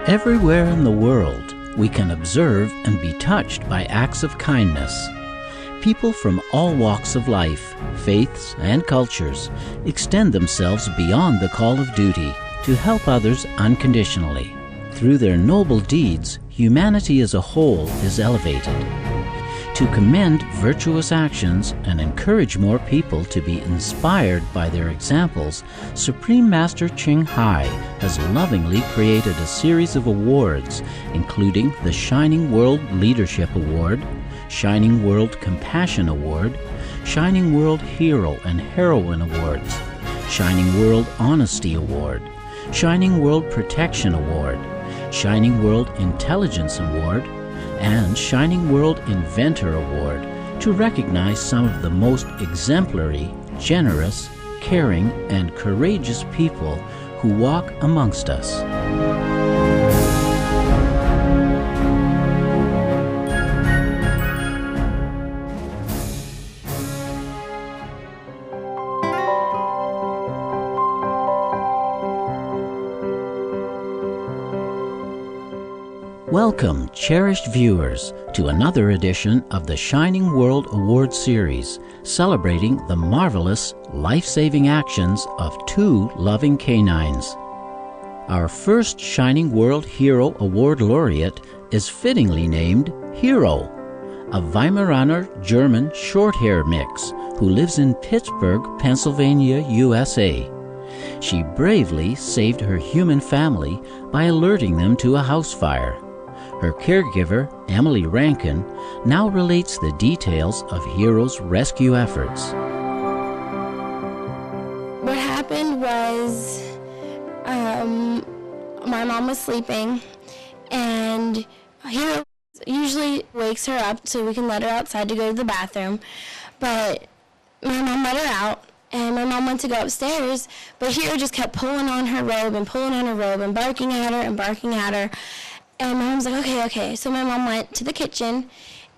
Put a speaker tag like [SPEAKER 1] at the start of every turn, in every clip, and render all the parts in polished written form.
[SPEAKER 1] Everywhere in the world, we can observe and be touched by acts of kindness. People from all walks of life, faiths, and cultures extend themselves beyond the call of duty to help others unconditionally. Through their noble deeds, humanity as a whole is elevated. To commend virtuous actions and encourage more people to be inspired by their examples, Supreme Master Ching Hai has lovingly created a series of awards, including the Shining World Leadership Award, Shining World Compassion Award, Shining World Hero and Heroine Awards, Shining World Honesty Award, Shining World Protection Award, Shining World Intelligence Award, and Shining World Inventor Award to recognize some of the most exemplary, generous, caring, and courageous people who walk amongst us. Welcome, cherished viewers, to another edition of the Shining World Award Series, celebrating the marvelous, life-saving actions of two loving canines. Our first Shining World Hero Award laureate is fittingly named Hero, a Weimaraner German short-hair mix who lives in Pittsburgh, Pennsylvania, USA. She bravely saved her human family by alerting them to a house fire. Her caregiver, Emily Rankin, now relates the details of Hero's rescue efforts.
[SPEAKER 2] What happened was my mom was sleeping, and Hero usually wakes her up so we can let her outside to go to the bathroom, but my mom let her out, and my mom went to go upstairs, but Hero just kept pulling on her robe and barking at her and barking at her. And my mom's like, okay. So my mom went to the kitchen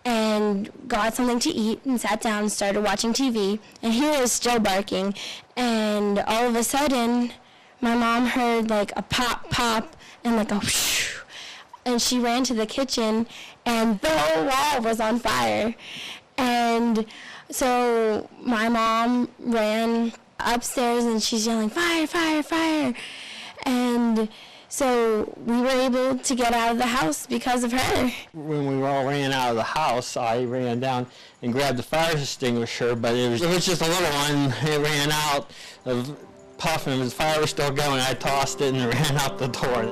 [SPEAKER 2] and got something to eat and sat down and started watching TV. And Hero was still barking. And all of a sudden, my mom heard like a pop, and like a whoosh. And she ran to the kitchen, and the whole wall was on fire. And so my mom ran upstairs, and she's yelling, fire, fire, fire. And so we were able to get out of the house because of her.
[SPEAKER 3] When we all ran out of the house, I ran down and grabbed the fire extinguisher, but it was just a little one. It ran out of puffing. The fire was still going. I tossed it and ran out the door.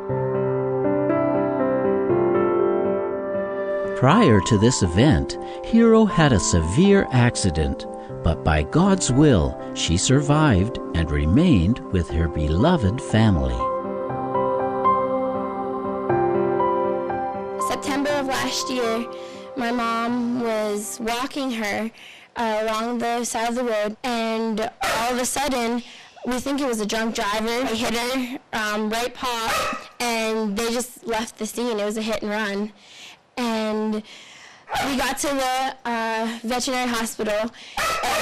[SPEAKER 1] Prior to this event, Hero had a severe accident, but by God's will, she survived and remained with her beloved family.
[SPEAKER 2] September of last year, my mom was walking her along the side of the road, and all of a sudden, we think it was a drunk driver. He hit her right paw, and they just left the scene. It was a hit and run. And we got to the veterinary hospital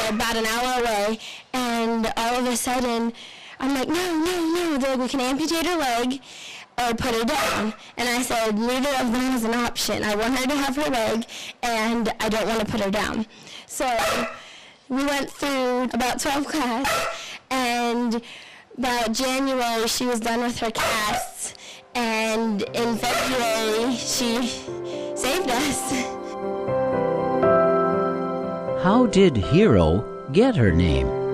[SPEAKER 2] about an hour away, and all of a sudden, I'm like, no, they're like, we can amputate her leg or put her down. And I said, neither of them is an option. I want her to have her leg, and I don't want to put her down. So we went through about 12 casts, and by January, she was done with her casts, and in February, she saved us.
[SPEAKER 1] How did Hero get her name?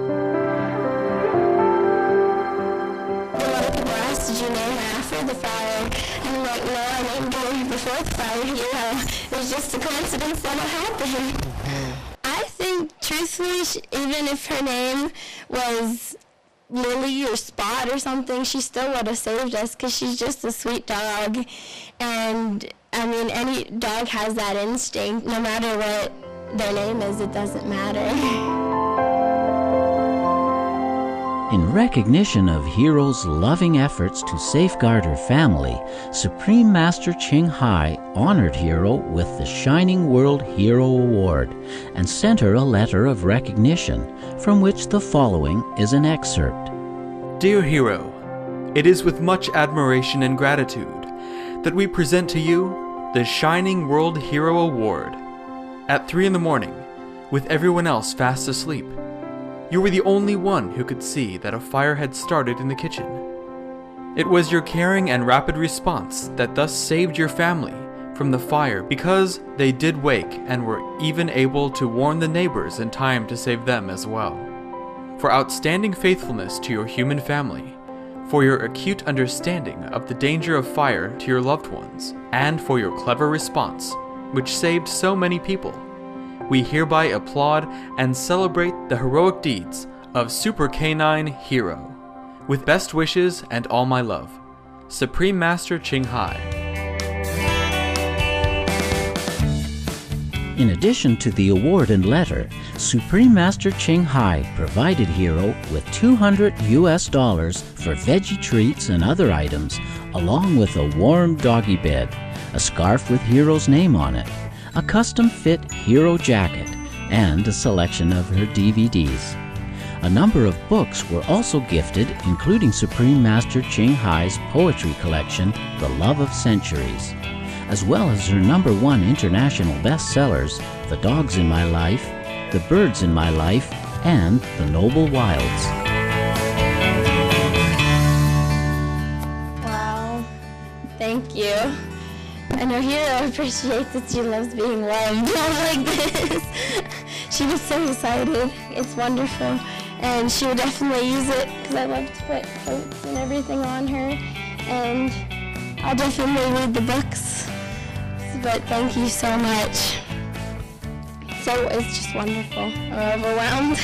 [SPEAKER 2] The fire, and I'm like, no, I named her before the fire, Hero. It was just a coincidence that it happened. I think, truthfully, even if her name was Lily or Spot or something, she still would have saved us, because she's just a sweet dog. And, I mean, any dog has that instinct. No matter what their name is, it doesn't matter.
[SPEAKER 1] In recognition of Hero's loving efforts to safeguard her family, Supreme Master Ching Hai honored Hero with the Shining World Hero Award and sent her a letter of recognition, from which the following is an excerpt.
[SPEAKER 4] Dear Hero, it is with much admiration and gratitude that we present to you the Shining World Hero Award. At 3 in the morning, with everyone else fast asleep, you were the only one who could see that a fire had started in the kitchen. It was your caring and rapid response that thus saved your family from the fire, because they did wake and were even able to warn the neighbors in time to save them as well. For outstanding faithfulness to your human family, for your acute understanding of the danger of fire to your loved ones, and for your clever response, which saved so many people, we hereby applaud and celebrate the heroic deeds of Super Canine Hero. With best wishes and all my love, Supreme Master Ching Hai.
[SPEAKER 1] In addition to the award and letter, Supreme Master Ching Hai provided Hero with $200 for veggie treats and other items, along with a warm doggy bed, a scarf with Hero's name on it, a custom-fit Hero jacket, and a selection of her DVDs. A number of books were also gifted, including Supreme Master Ching Hai's poetry collection, The Love of Centuries, as well as her #1 international bestsellers, The Dogs in My Life, The Birds in My Life, and The Noble Wilds.
[SPEAKER 2] Wow, thank you. I know Hero appreciates that she loves being loved like this. She was so excited. It's wonderful. And she would definitely use it because I love to put quotes and everything on her. And I'll definitely read the books. But thank you so much. So it's just wonderful. I'm overwhelmed.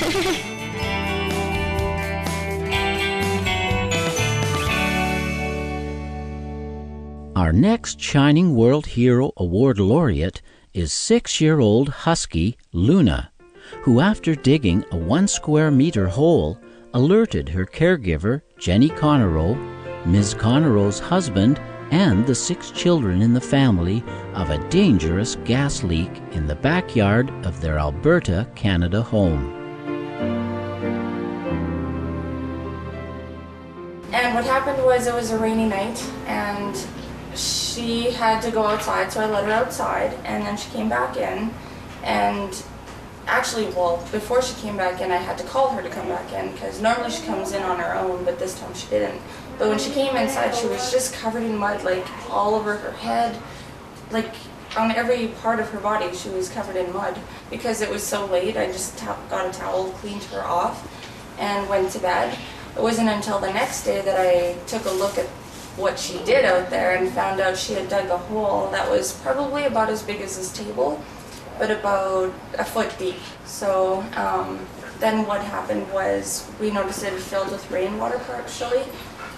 [SPEAKER 1] Our next Shining World Hero Award laureate is 6-year-old Husky Luna, who after digging a 1 square meter hole, alerted her caregiver, Jenny Connerow, Ms. Connerow's husband, and the 6 children in the family of a dangerous gas leak in the backyard of their Alberta, Canada home.
[SPEAKER 5] And what happened was, it was a rainy night and she had to go outside, so I let her outside, and then she came back in. And actually, well, before she came back in, I had to call her to come back in, because normally she comes in on her own, but this time she didn't. But when she came inside, she was just covered in mud, like all over her head, like on every part of her body she was covered in mud. Because it was so late, I just got a towel, cleaned her off, and went to bed. It wasn't until the next day that I took a look at what she did out there and found out she had dug a hole that was probably about as big as this table, but about a foot deep. So then what happened was, we noticed it filled with rainwater partially,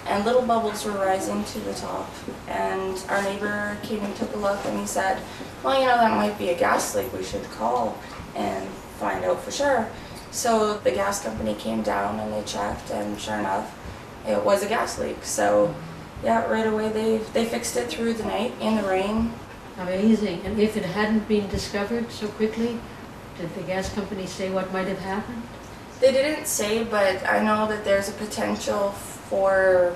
[SPEAKER 5] and little bubbles were rising to the top. And our neighbor came and took a look, and he said, well, you know, that might be a gas leak, we should call and find out for sure. So the gas company came down and they checked, and sure enough, it was a gas leak. So yeah, right away they fixed it through the night in the rain.
[SPEAKER 6] Amazing. And if it hadn't been discovered so quickly, did the gas company say what might have happened?
[SPEAKER 5] They didn't say, but I know that there's a potential for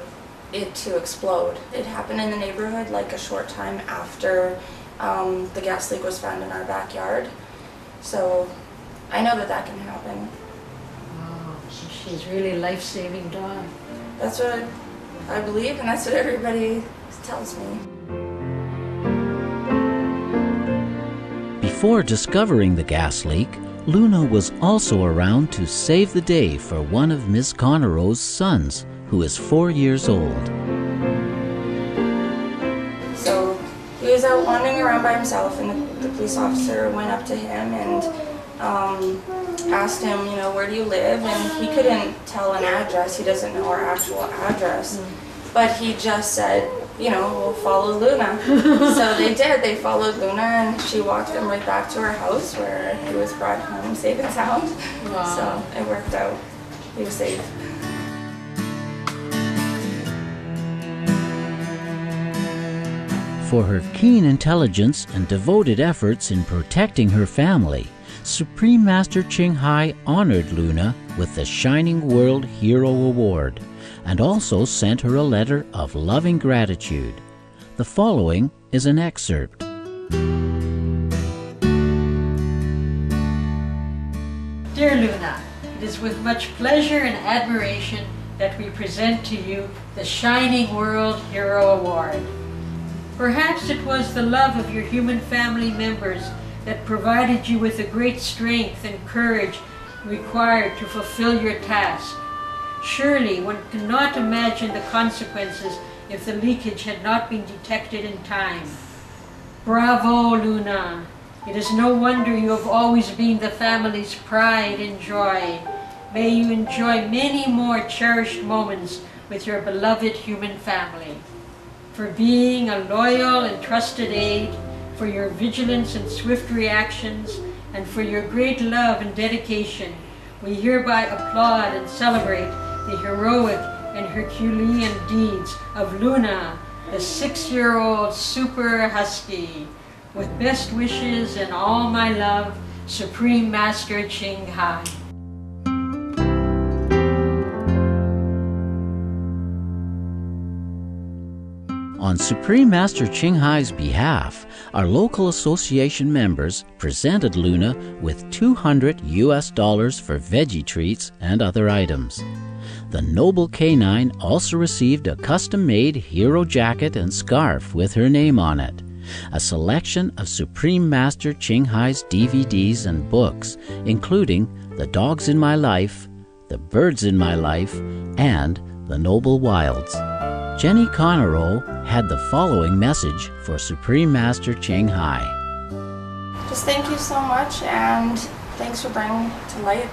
[SPEAKER 5] it to explode. It happened in the neighborhood like a short time after the gas leak was found in our backyard. So I know that that can happen.
[SPEAKER 6] Wow, so she's really a life-saving dog.
[SPEAKER 5] That's what I believe, and that's what everybody tells me.
[SPEAKER 1] Before discovering the gas leak, Luna was also around to save the day for one of Ms. Connerow's sons, who is 4 years old.
[SPEAKER 5] So he was out wandering around by himself, and the police officer went up to him and asked him, you know, where do you live? And he couldn't tell an address. He doesn't know our actual address. But he just said, you know, we'll follow Luna. So they did. They followed Luna, and she walked them right back to her house, where he was brought home safe and sound. Wow. So it worked out. He was safe.
[SPEAKER 1] For her keen intelligence and devoted efforts in protecting her family, Supreme Master Ching Hai honored Luna with the Shining World Hero Award, and also sent her a letter of loving gratitude. The following is an excerpt.
[SPEAKER 6] Dear Luna, it is with much pleasure and admiration that we present to you the Shining World Hero Award. Perhaps it was the love of your human family members that provided you with the great strength and courage required to fulfill your task. Surely one cannot imagine the consequences if the leakage had not been detected in time. Bravo, Luna! It is no wonder you have always been the family's pride and joy. May you enjoy many more cherished moments with your beloved human family. For being a loyal and trusted aide, for your vigilance and swift reactions, and for your great love and dedication, we hereby applaud and celebrate the heroic and Herculean deeds of Luna, the 6-year-old super husky. With best wishes and all my love, Supreme Master Ching Hai.
[SPEAKER 1] On Supreme Master Ching Hai's behalf, our local association members presented Luna with $200 for veggie treats and other items. The noble canine also received a custom-made hero jacket and scarf with her name on it, a selection of Supreme Master Ching Hai's DVDs and books, including The Dogs in My Life, The Birds in My Life, and The Noble Wilds. Jenny Connerow had the following message for Supreme Master Ching Hai.
[SPEAKER 5] Just thank you so much, and thanks for bringing to light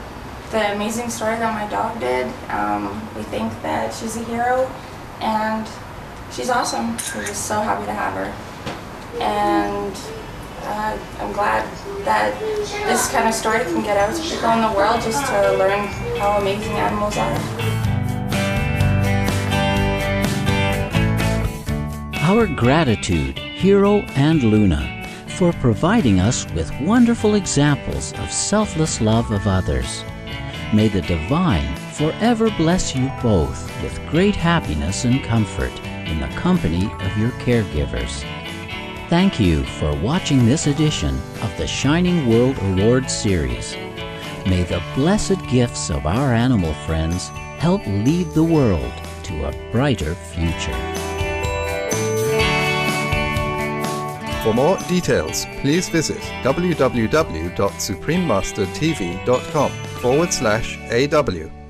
[SPEAKER 5] the amazing story that my dog did. We think that she's a hero, and she's awesome. We're just so happy to have her. And I'm glad that this kind of story can get out to people in the world just to learn how amazing animals are.
[SPEAKER 1] Our gratitude, Hero and Luna, for providing us with wonderful examples of selfless love of others. May the Divine forever bless you both with great happiness and comfort in the company of your caregivers. Thank you for watching this edition of the Shining World Award Series. May the blessed gifts of our animal friends help lead the world to a brighter future.
[SPEAKER 7] For more details, please visit www.suprememastertv.com/AW.